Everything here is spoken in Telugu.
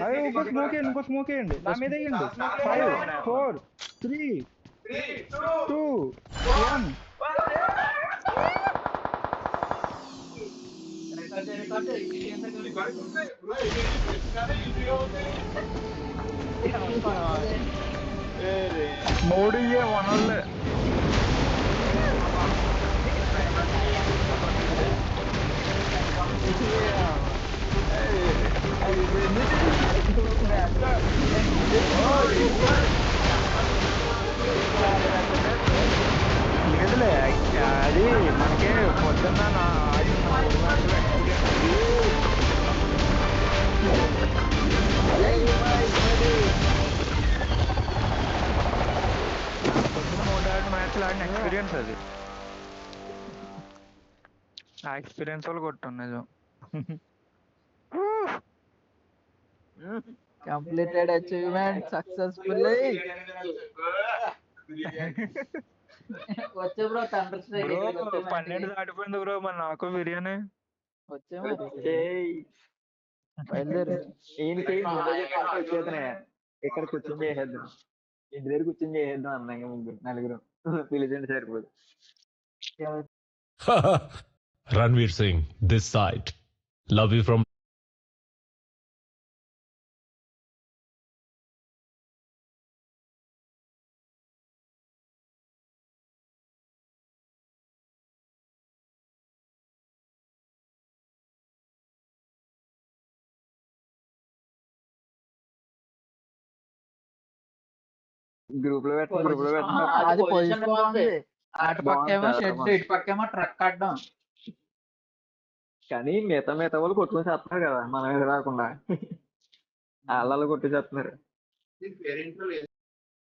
అరే ఇంకో స్మోక్ వేయండి నా మీద వేయండి 5 4 3 2 1 మూడు మనోళ్ళే లేదులే అది మనకి పొద్దున్న మ్యాచ్లు ఆడిన ఎక్స్పీరియన్స్ అది ఆ ఎక్స్పీరియన్స్ వాళ్ళు కొట్టాను నిజం కంప్లీటెడ్ అచీవ్మెంట్ సక్సెస్ఫుల్లీ వచ్చే బ్రో తండ్రి 12 దాటిపోయింది బ్రో మరి నాకు బిర్యానీ వచ్చే బయలుదేరు వచ్చేతనే ఇక్కడ కూర్చొని చేసేద్దాం ఇంటి దగ్గర కూర్చొని చేసేద్దాం అన్నాక ముగ్గురు నలుగురు పిలిచండి సరిపోదు Ranveer Singh, this side. Love you from group లో అది పొజిషన్ బాగుంది అటు పక్కేమో షెడ్ ఇటు పక్కేమో ట్రక్ అడ్డం కానీ మిగతా వాళ్ళు కొట్టుకొని చేస్తున్నారు కదా మనం రాకుండా వాళ్ళు కొట్టి చేస్తున్నారు